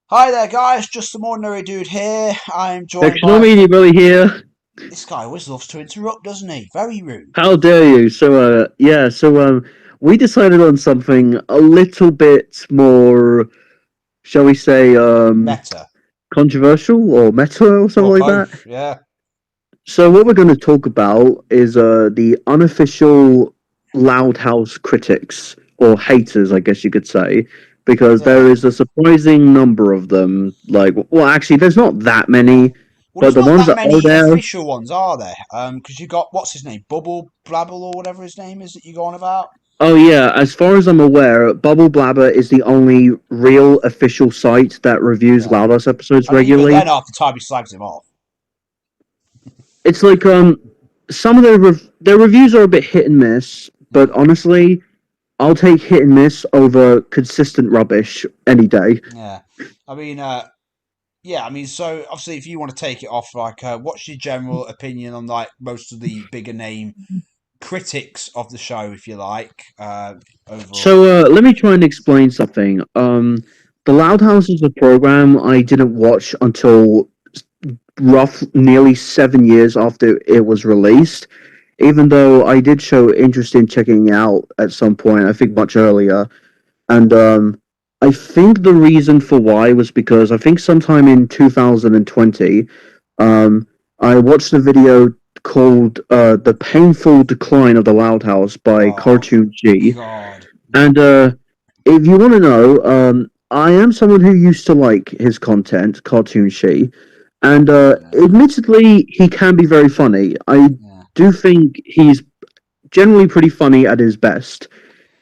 Hi there, guys. Just some ordinary dude here. I'm joined Fictional by media bully here. this guy. Always loves to interrupt, doesn't he? Very rude. How dare you? We decided on something a little bit more, shall we say, Meta controversial or meta or something or like that. both. Yeah. So what we're going to talk about is the unofficial Loud House critics or haters, I guess you could say, because there Yeah. is a surprising number of them. Actually, there's not that many, Well, but there's the not ones that that are many there. official ones, are there? Because you got what's his name, Bubble Blabble or whatever his name is that you go on about. Oh yeah, as far as I'm aware, Bubble Blabber is the only real official site that reviews Yeah. Loudhouse episodes And even regularly. then, half the time he slags him off. It's like some of their reviews are a bit hit and miss, but Hmm. honestly, I'll take hit and miss over consistent rubbish any day. Yeah. I mean, yeah. I mean, so obviously, if you want to take it off, like, what's your general opinion on like most of the bigger name critics of the show, if you like, overall? Let me try and explain something. The Loud House is a program I didn't watch until nearly 7 years after it was released. Even though I did show interest in checking it out at some point, I think much earlier. And I think the reason for why was because I think sometime in 2020, um, I watched a video called "The Painful Decline of the Loud House" by Oh Cartoon G. God. And if you want to know, I am someone who used to like his content, Cartoon She, and Yeah, admittedly, he can be very funny. I yeah. do think he's generally pretty funny at his best.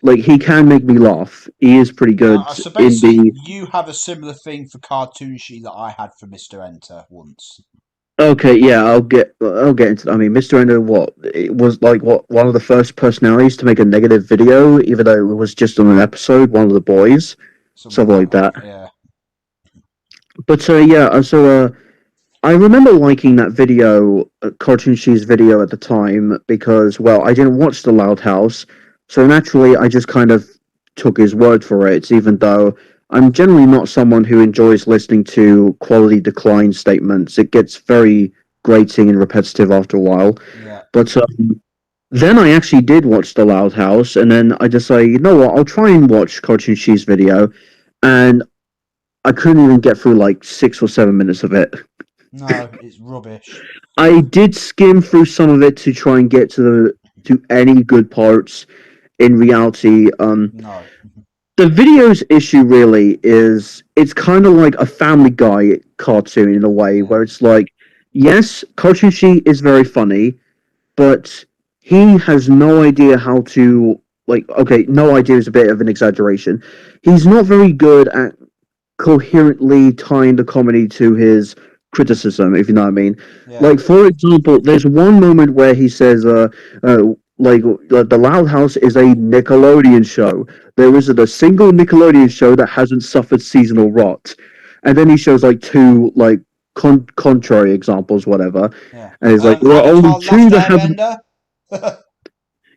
Like he can make me laugh. He is pretty good So in basically, the. you have a similar thing for Cartoon Sheet that I had for Mister Enter once. Okay, yeah, I'll get into. I mean, Mr. Endo, what it was like, what one of the first personalities to make a negative video, even though it was just on an episode, one of the boys, Something something like like that. that. Yeah. But I remember liking that video, Cartoon She's video at the time because, well, I didn't watch The Loud House, so naturally I just kind of took his word for it, even though I'm generally not someone who enjoys listening to quality decline statements. It gets very grating and repetitive after a while. Yeah. But then I actually did watch The Loud House, and then I decided, you know what, I'll try and watch Cartoon She's video, and I couldn't even get through like 6 or 7 minutes of it. No, it's rubbish. I did skim through some of it to try and get to any good parts. In reality, No. the video's issue really is it's kind of like a Family Guy cartoon in a way, Yeah. where it's like, yes, Cartoon Sheet is very funny, but he has no idea how to like. Okay, no idea is a bit of an exaggeration. He's not very good at coherently tying the comedy to his criticism, if you know what I mean. Yeah. Like, for example, there's one moment where he says, the Loud House is a Nickelodeon show. There isn't a single Nickelodeon show that hasn't suffered seasonal rot. And then he shows like two contrary examples, whatever. Yeah. And he's like, there are only Avatar: The two Last that haven't. Airbender.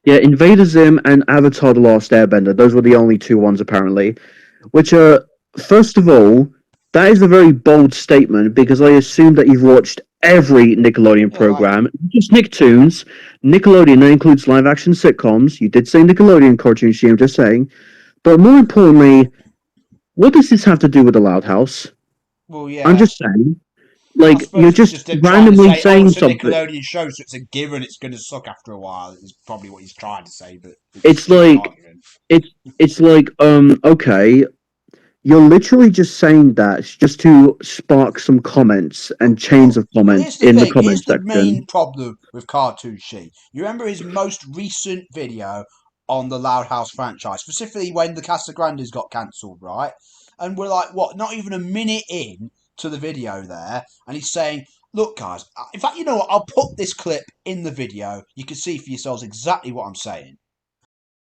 Yeah, Invader Zim and Avatar: The Last Airbender. Those were the only two ones apparently. Which first of all, that is a very bold statement because I assume that you've watched every Nickelodeon Yeah. Like. program, not just Nicktoons. Nickelodeon that includes live action sitcoms. You did say Nickelodeon cartoon show, I'm just saying. But more importantly, what does this have to do with the Loud House? Well, I'm yeah. just saying, I like you're suppose it's just just him trying to randomly say, "Oh, saying it's a something. Nickelodeon show, so it's a given. It's going to suck after a while." Is probably what he's trying to say, but it's It's stupid like argument. it's like okay, you're literally just saying that just to spark some comments and chains Well, of well, comments here's the in the thing. comment Here's the main section. problem with Cartoon Sheet. You remember his most recent video on the Loud House franchise, specifically when the Casa Grandes got cancelled, right? And we're like, what? Not even a minute in to the video there, and he's saying, "Look, guys. In fact, you know what? I'll put this clip in the video. You can see for yourselves exactly what I'm saying."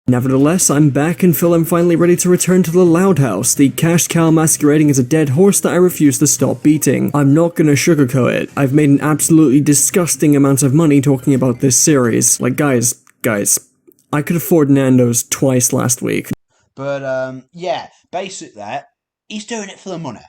Nevertheless, I'm back and feel I'm finally ready to return to the Loud House, the cash cow masquerading as a dead horse that I refuse to stop beating. I'm not gonna sugarcoat it. I've made an absolutely disgusting amount of money talking about this series. Like, guys, I could afford Nando's twice last week. But yeah, basically, he's doing it for the money.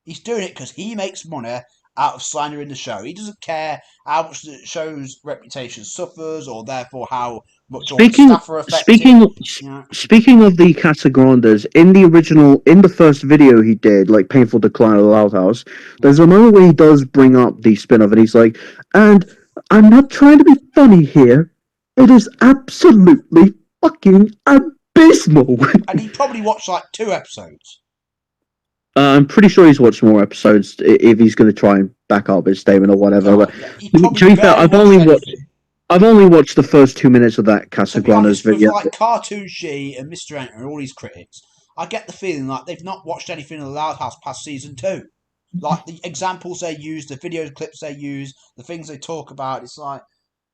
He's doing it because he makes money out of slandering the show. He doesn't care how much the show's reputation suffers, or therefore how much all the Speaking staff are affected. speaking You know? speaking of the Casagrandes, in the first video he did, like Painful Decline of the Loud House, there's a moment where he does bring up the spin-off and he's like, and I'm not trying to be funny here. It is absolutely fucking abysmal. And he probably watched like 2 episodes. I'm pretty sure he's watched more episodes if he's going to try and back up his statement or whatever. Oh, but yeah, he to probably be fair, barely watched anything. I've only watched the first 2 minutes of that To be Casagrandes honest, with video. like Cartoon G and Mr. Enter and all these critics, I get the feeling like they've not watched anything in the Loud House past season 2. Like the examples they use, the video clips they use, the things they talk about, it's like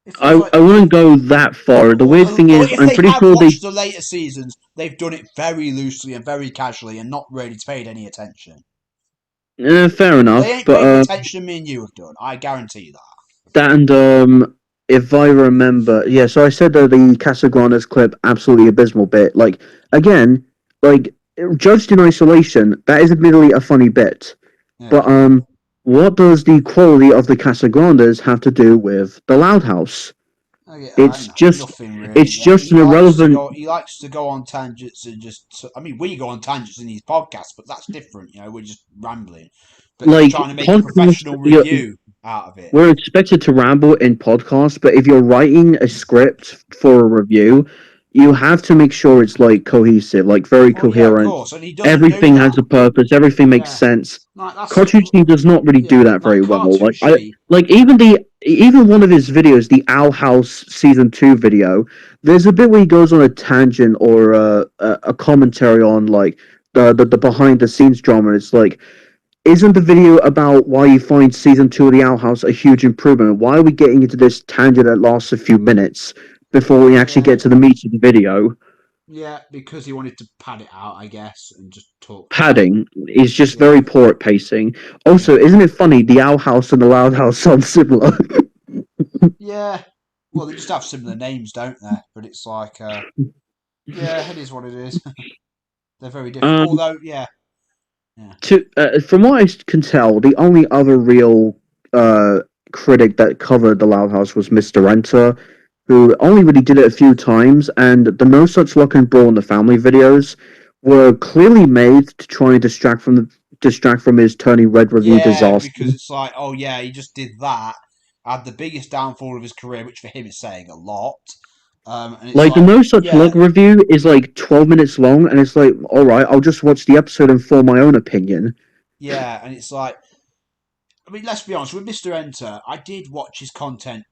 it feels like. I wouldn't go that far. The weird thing Or is, if I'm they pretty have sure they. watched the later seasons, they've done it very loosely and very casually and not really paid any attention. Fair enough, They ain't but paid the attention me and you have done. I guarantee that. that and if I remember, yeah. So I said that the Casagrandes clip absolutely abysmal bit. Like again, like judged in isolation, that is admittedly a funny bit. Yeah. But what does the quality of the Casagrandes have to do with the Loud House? It's just nothing really. it's just an irrelevant. He likes to go on tangents and just. I mean, we go on tangents in these podcasts, but that's different. You know, we're just rambling. But he's Like trying to make a podcast, professional review out of it. we're expected to ramble in podcasts, but if you're writing a script for a review, you have to make sure it's like cohesive, like very Well, yeah, of coherent. course, and he doesn't Everything do has that. a purpose. Everything makes Yeah. sense. Like that's Cartoon Sheet does not really do that very well. Cartoon Sheet. Like even one of his videos, the Owl House season 2 video, there's a bit where he goes on a tangent or a commentary on like the behind the scenes drama. And it's like, isn't the video about why you find season 2 of the Owl House a huge improvement? Why are we getting into this tangent that lasts a few minutes before we actually get to the meat of the video? Yeah, because he wanted to pad it out, I guess, and just talk. Padding is just very poor at pacing. Also, isn't it funny? The Owl House and the Loud House sound similar. Yeah. Well, they just have similar names, don't they? But it's like, yeah, it is what it is. They're very different. Although, yeah. From what I can tell, the only other real critic that covered the Loud House was Mr. Enter, who only really did it a few times, and the No Such Luck and Brawl in the Family videos were clearly made to try and distract from his Turning Red review disaster. Because it's like, oh yeah, he just did that, had the biggest downfall of his career, which for him is saying a lot. And it's Like the No Such Luck review is like 12 minutes long, and it's like, all right, I'll just watch the episode and form my own opinion. Yeah, and it's like, I mean, let's be honest, with Mr. Enter, I did watch his content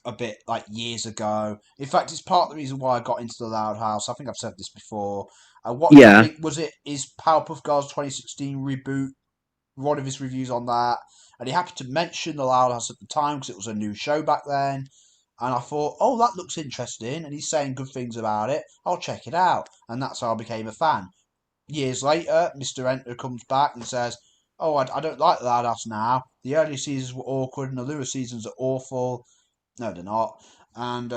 a bit like years ago. In fact, it's part of the reason why I got into the Loud House. I think I've said this before. I watched, Yeah. I think, was it his Powerpuff Girls 2016 reboot, one of his reviews on that, and he happened to mention the Loud House at the time because it was a new show back then. And I thought, oh, that looks interesting, and he's saying good things about it. I'll check it out, and that's how I became a fan. Years later, Mr. Enter comes back and says, oh, I don't like the Loud House now. The early seasons were awkward, and the newer seasons are awful. No, they're not. And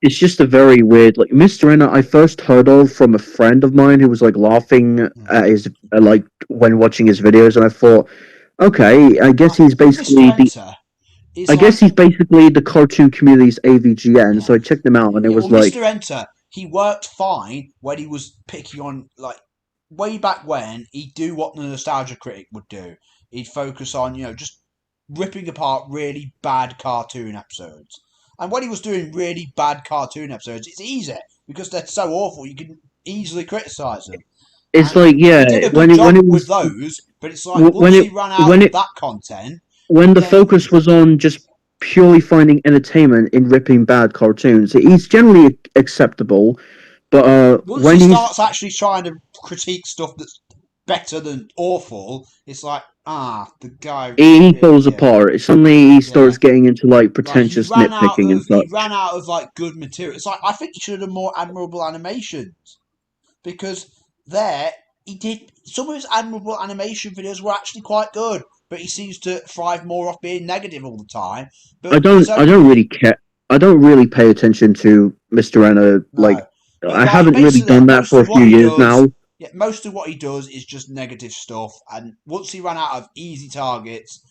it's just a very weird, like, Mr. Enter I first heard of from a friend of mine who was like laughing at his like when watching his videos, and I thought, okay, I guess he's basically he's basically the cartoon community's AVGN. So I checked him out, and it was like, Mr. Enter, he worked fine when he was picking on, like, way back when, he'd do what the Nostalgia Critic would do. He'd focus on, just ripping apart really bad cartoon episodes. And when he was doing really bad cartoon episodes, it's easy because they're so awful you can easily criticise them. It's like, yeah, he did a good job with those, but it's like once he ran out of that content, when the focus was on just purely finding entertainment in ripping bad cartoons, he's generally acceptable. But once when he starts actually trying to critique stuff that's better than awful, it's like, the guy... He falls apart. Suddenly he starts getting into, like, pretentious nitpicking and such. He ran out of, like, good material. It's like, I think he should have more admirable animations. Because he did... Some of his admirable animation videos were actually quite good, but he seems to thrive more off being negative all the time. But I don't really care. I don't really pay attention to Mr. Enter, like... I haven't really done that for a few years now. Yeah, most of what he does is just negative stuff, and once he ran out of easy targets,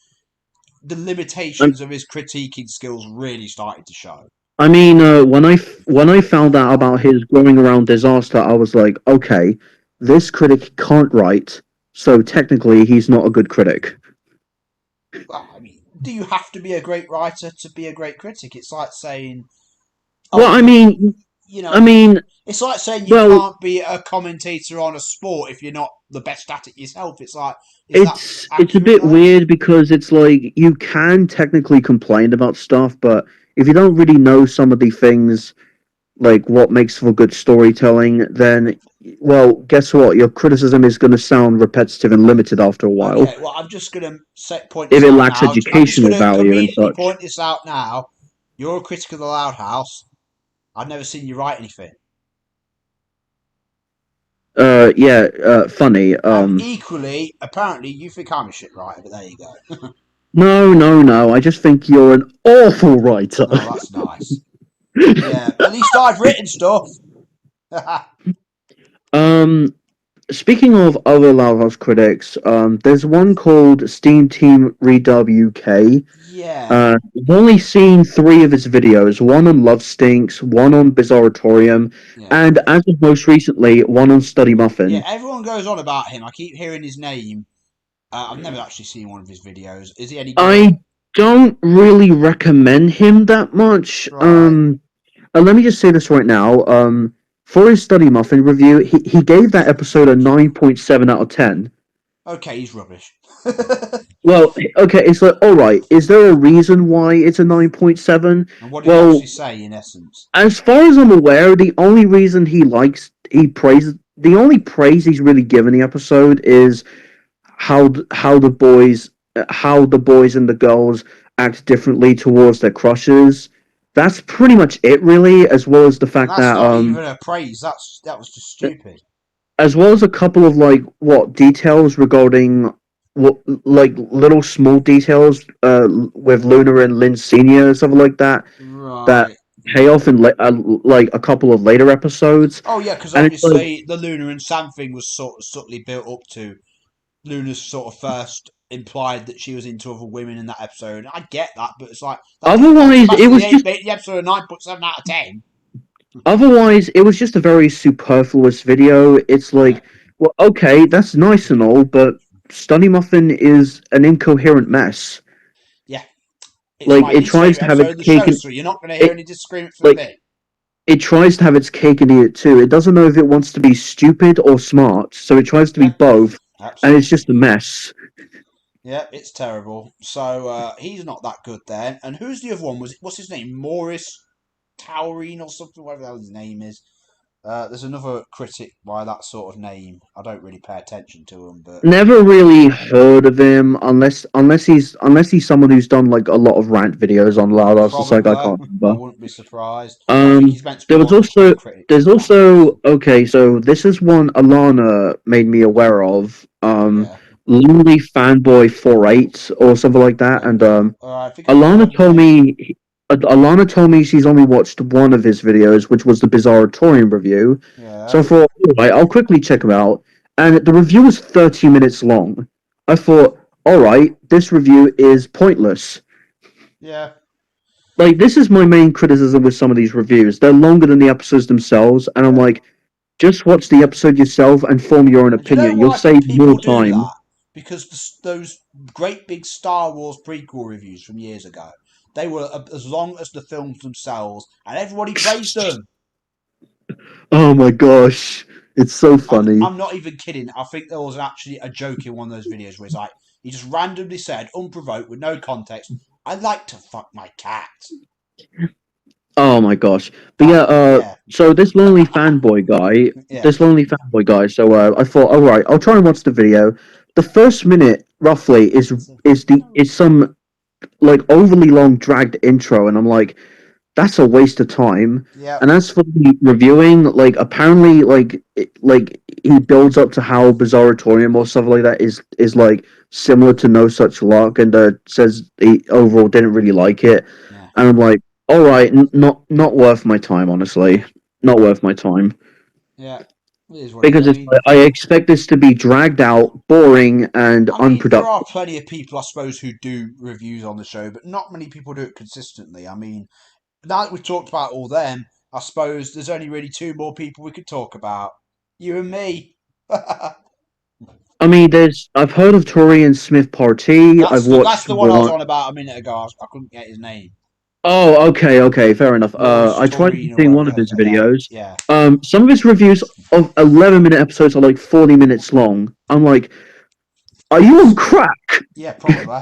the limitations of his critiquing skills really started to show. I mean, when I found out about his going around disaster, I was like, okay, this critic can't write, so technically he's not a good critic. Well, I mean, do you have to be a great writer to be a great critic? It's like saying, Well, oh, you I know, mean, it's like saying you well, can't be a commentator on a sport if you're not the best at it yourself. It's like, is that it's a accurate bit though? weird because it's like you can technically complain about stuff, but if you don't really know some of the things like what makes for good storytelling, then well, guess what? Your criticism is going to sound repetitive and limited after a while Okay, well, I'm just going to point if this it out lacks now. I'm just going educational to value and conveniently such. point this out now. You're a critic of the Loud House. I've never seen you write anything. Yeah, funny. And equally, apparently, you think I'm a shit writer, but there you go. No, no, no. I just think you're an awful writer. Oh, that's nice. Yeah, at least I've written stuff. um, Speaking of other Loud House critics, there's one called Steam Team Redub UK. Yeah, I've only seen three of his videos, one on Love Stinks, one on Bizarratorium, yeah. and as of most recently, one on Study Yeah, Muffin. everyone goes on about him. I keep hearing his name. I've never actually seen one of his videos. Is he any good? I don't really recommend him that much. Right. Let me just say this right now. For his Study Muffin review, he gave that episode a 9.7 out of 10. Okay, he's rubbish. Well, okay, it's like, alright, is there a reason why it's a 9.7? And what did he Well, actually say, in essence? as far as I'm aware, the only reason the only praise he's really given the episode is how the boys and the girls act differently towards their crushes. That's pretty much it, really, as well as the And fact that's that not even a praise. That was just stupid. as well as a couple of like what details regarding what like little small details with Luna and Lynn Senior, something like that, that Right. pay off in like a couple of later episodes, Oh yeah, because and it's like, obviously the Luna and Sam thing was sort of subtly built up to Luna's sort of first implied that she was into other women in that episode. I get that, but it's like that doesn't otherwise it automatically was just make the episode a 9.7 out of 10. otherwise it was just a very superfluous video. It's Yeah, like, well, okay, that's nice and all, but Stunny Muffin is an incoherent mess. yeah. It's Like my it least tries favorite to have episode its of the cake show, and so you're not going to hear it any disagreement from like me. it tries to have its cake and eat it too. It doesn't know if it wants to be stupid or smart, so it tries to be Yeah, both, and it's just a absolutely. mess. Yeah, it's terrible. So he's not that good then. And who's the other one? What's his name? Morris Taurine or something, whatever the hell his name is. There's another critic by that sort of name. I don't really pay attention to him, but Never really heard of him unless he's someone who's done like a lot of rant videos on Loud Ass. It's like probably I I can't remember. wouldn't be surprised. I think he's meant to be There was more of a fun also critic, to there's be honest. also okay. So this is one Alana made me aware of. Yeah, Lonely Fanboy 48 or something like that, and okay. I think I've Alana heard the told name. me Alana told me she's only watched one of his videos, which was the Bizarratorium review. So I Yeah, thought, all right, I'll quickly check him out. And the review was 30 minutes long. I thought, all right, this review is pointless. yeah. Like, this is my main criticism with some of these reviews. They're longer than the episodes themselves, and I'm Yeah. like, just watch the episode yourself and form your own And do you know opinion. You'll why save more people do time. that? Because those great big Star Wars prequel reviews from years ago, they were as long as the films themselves, and everybody praised them. Oh my gosh, it's so funny. I'm not even kidding. I think there was actually a joke in one of those videos where it's like he just randomly said, unprovoked, with no context, "I'd like to fuck my cat." Oh my gosh. But yeah, That yeah, so yeah, this lonely fanboy guy, so I thought, all right, I'll try and watch the video. The first minute roughly is some like overly long dragged intro, and I'm like, that's a waste of time. yeah, And as for the reviewing, like apparently like he builds up to how Bizarratorium or stuff like that is like similar to No Such Luck, and says he overall didn't really like it. yeah, And I'm like, all right, not worth my time, honestly, not worth my time. yeah. It is what it because is. it's I expect this to be dragged out, boring, and I mean, there unproductive. are plenty of people, I suppose, who do reviews on the show, but not many people do it consistently. I mean, now that we've talked about all them, I suppose there's only really two more people we could talk about. You and me. that's I mean, I've heard of Tori and Smith Party. I've that's watched the one I was one. on about a minute ago. I couldn't get his name. Oh, okay, fair enough. Yours, I tried Taurine or seeing one whatever. of his Yeah, videos. yeah, Some of his reviews of 11-minute episodes are like 40 minutes long. I'm like, are you on crack? yeah, probably.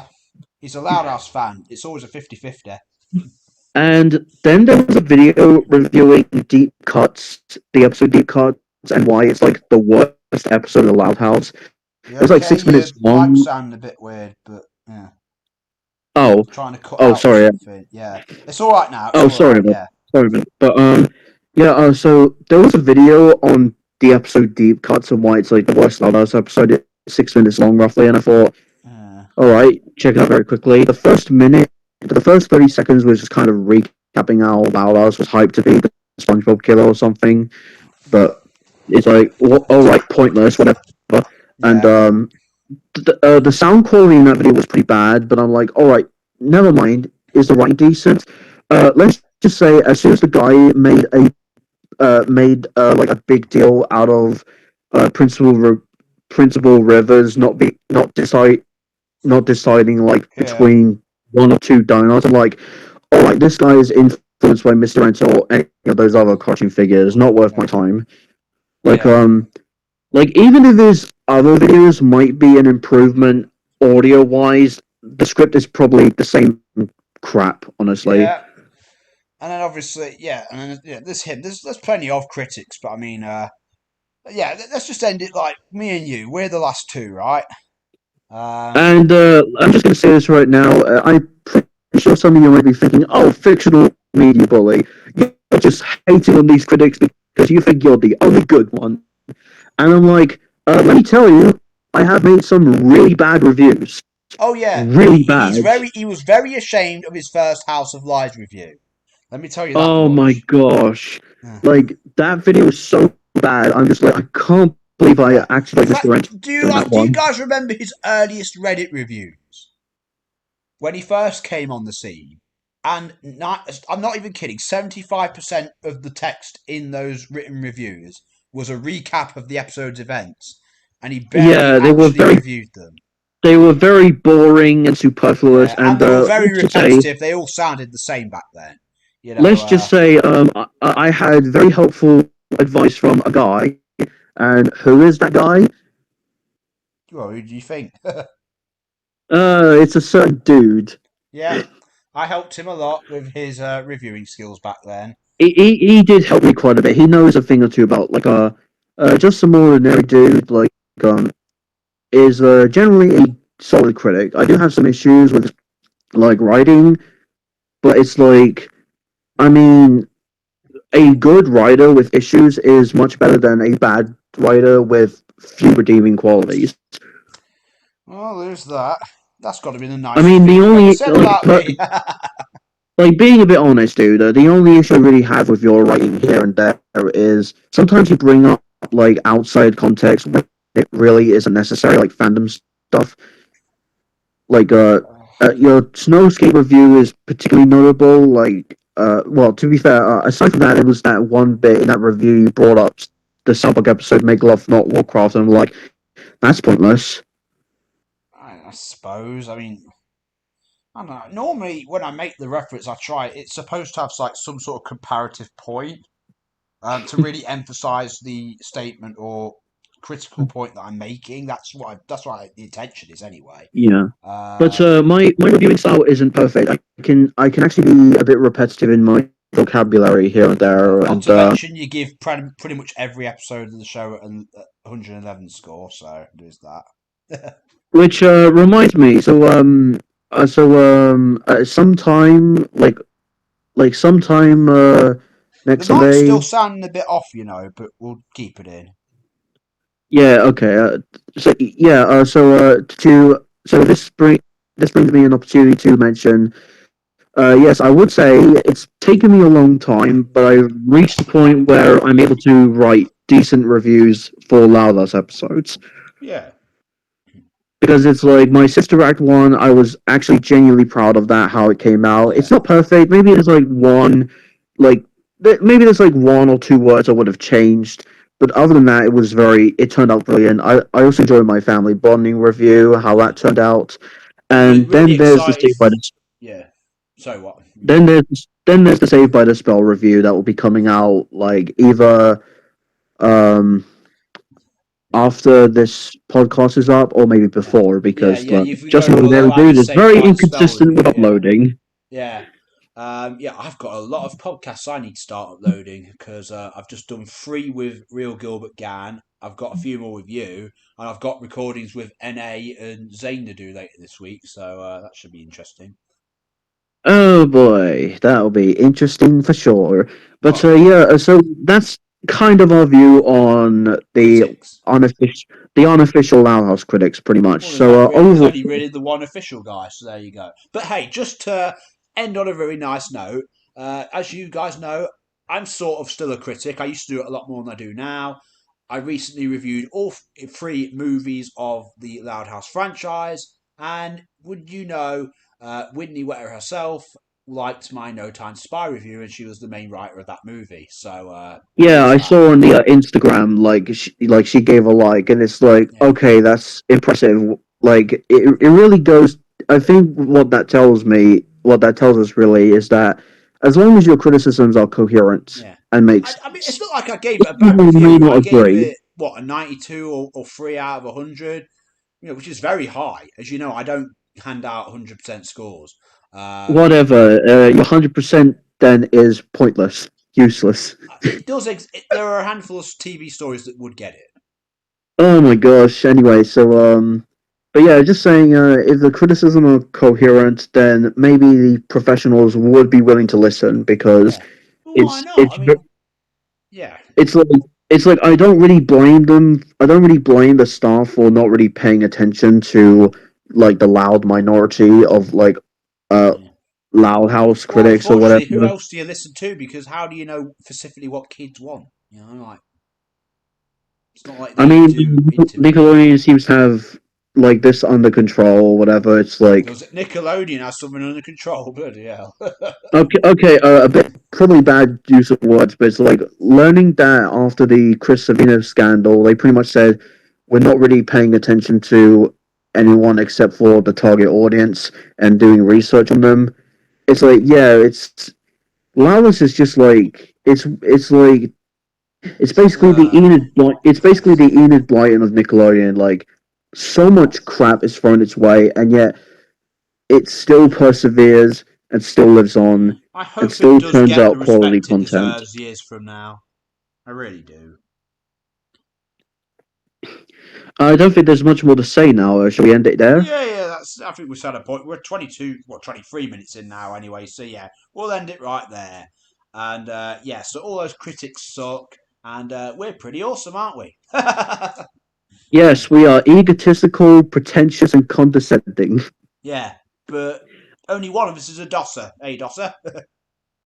He's a Loud House fan. It's always a 50-50. And then there was a video reviewing Deep Cuts, the episode Deep Cuts, and why it's like the worst episode of Loud House. You It was like okay? 6 minutes Your mic long. sounding a bit weird, but yeah, Oh, trying to cut oh, out or sorry. something. Yeah, it's all right now. It's Oh, all right. sorry, Yeah. but yeah. So there was a video on the episode Deep Cuts and why it's like the worst Loud House episode. It's 6 minutes long, roughly, and I thought, all right, check it out very quickly. The first 30 seconds was just kind of recapping how Loud House was hyped to be the SpongeBob killer or something, but it's like, all right, pointless, whatever. And Yeah. the sound quality in that video was pretty bad, but I'm like, all right, never mind. Is the writing decent? Let's just say, as soon as the guy made like a big deal out of Principal Rivers not deciding like Yeah. between one or two donuts, I'm like, all right, this guy is influenced by Mr. Enter or any of those other cartoon figures. Not worth my time. Like Yeah. like even if his other videos might be an improvement audio wise, the script is probably the same crap, honestly. Yeah. And then obviously, yeah, and then yeah, there's him. There's plenty of critics, but I mean, yeah, let's just end it like me and you. We're the last two, right? And I'm just gonna say this right now. I'm pretty sure some of you might be thinking, "Oh, fictional media bully, you're just hating on these critics because you think you're the only good one." And I'm like, let me tell you, I have made some really bad reviews. Oh yeah, Really bad. he was very ashamed of his first House of Lies review. Let me tell you that Oh my much. gosh. Yeah. Like, that video was so bad. I'm just like, I can't believe I Yeah. actually In like Mr. fact, Enter in that do you one. guys remember his earliest Reddit reviews when he first came on the scene? And I'm not even kidding. 75% of the text in those written reviews was a recap of the episode's events, and he barely Yeah, actually reviewed them. they were very boring and superfluous, Yeah, and and they were very repetitive. They all sounded the same back then. You know, let's just say, I had very helpful advice from a guy, and who is that guy? well, who do you think? It's a certain dude. Yeah, I helped him a lot with his reviewing skills back then. He did help me quite a bit. He knows a thing or two about like just some ordinary dude um is generally a solid critic. I do have some issues with like writing, but it's like, I mean, a good writer with issues is much better than a bad writer with few redeeming qualities. Well, there's that. That's got to be the I nicest mean, thing the you've ever only said about me. like being a bit honest, dude, the only issue I really have with your writing here and there is sometimes you bring up like outside context when it really isn't necessary, like fandom stuff. Like your Snowscape review is particularly notable. Like well, to be fair, aside from that, it was that one bit in that review you brought up the South episode "Make Love Not Warcraft," and I'm like, that's pointless. I suppose. I mean, I don't know. Normally, when I make the reference, I try. It's supposed to have like some sort of comparative point to really emphasize the statement or critical point that I'm making. That's what the intention is anyway. Yeah. But Uh, my reviewing style isn't perfect. I can actually be a bit repetitive in my vocabulary here and yeah. there, Not and to mention, you give pretty much every episode of the show a 111 score. So there's that. which reminds me. Sometime sometime The next mic's still Sunday. sounding a bit off, you know, but we'll keep it in. Yeah. Okay. So yeah. This brings me an opportunity to mention. Yes, I would say it's taken me a long time, but I've reached the point where I'm able to write decent reviews for Loud House episodes. Yeah. Because it's like my Sister Act one, I was actually genuinely proud of that, how it came out. Yeah. It's not perfect. Maybe there's like like, maybe there's like one or two words I would have changed. But other than that, it turned out brilliant. I also enjoyed my family bonding review, how that turned out. And Really then there's the excited. Saved by the Yeah. So what? then there's the Saved by the Spell review that will be coming out like either um after this podcast is up or maybe before Yeah, because yeah. You've just got know you'll their have your dude is Saved very by the Spell inconsistent with review. Yeah. uploading. Yeah. Yeah, I've got a lot of podcasts I need to start uploading because I've just done 3 with Real Gilbert Gann. I've got a few more with you, and I've got recordings with NA and Zane to do later this week, so that should be interesting. Oh boy, that'll be interesting for sure. But Oh, yeah. so that's kind of our view on Critics. the unofficial Loud House critics, pretty much. Well, So there's overall, only really the one official guy, so there you go. But hey, just to end on a very nice note, as you guys know, I'm sort of still a critic. I used to do it a lot more than I do now. I recently reviewed all 3 movies of the Loud House franchise, and would you know, Whitney Wetter herself liked my No Time to Spy review, and she was the main writer of that movie. So yeah, there's I that. saw on the Instagram like she gave a like, and it's like Yeah, okay, that's impressive. Like it really goes. I think what that tells us really is that as long as your criticisms are coherent yeah. and makes I mean, it's sense, not like I gave it a bad even when you may review. I not gave agree. it what, a 92 or 3 out of 100, which is very high. As you know, I don't hand out 100% scores. Um, Whatever, your 100% then is pointless, useless. it does. There are a handful of TV stories that would get it. Oh my gosh. Anyway, but yeah, just saying, if the criticism are coherent, then maybe the professionals would be willing to listen because Yeah. Well, why it's not? it's I mean, yeah, it's like it's like I don't really blame them. I don't really blame the staff for not really paying attention to like the loud minority of like uh yeah. loud house Well, critics or whatever. unfortunately, who else do you listen to? Because how do you know specifically what kids want? Like it's not like I they mean, do interviews. Nickelodeon seems to have like this under control or whatever. It's like Because Nickelodeon has something under control. Bloody hell. okay, a bit probably bad use of words, but it's like learning that after the Chris Savino scandal, they pretty much said we're not really paying attention to anyone except for the target audience and doing research on them. It's like yeah, it's Lawless is just like it's basically the Enid Blyton of Nickelodeon. Like so much crap is thrown its way, and yet it still perseveres and still lives Yeah. on I and hope it still does turns get the out quality respect it content. deserves years from now. I really do. I don't think there's much more to say now. Shall we end it there? Yeah, yeah, that's. I think we've had a point. We're 23 minutes in now anyway. So yeah, we'll end it right there. And yeah, so all those critics suck, and we're pretty awesome, aren't we? Yes, we are egotistical, pretentious, and condescending. Yeah, but only one of us is a dosser. Hey, dosser.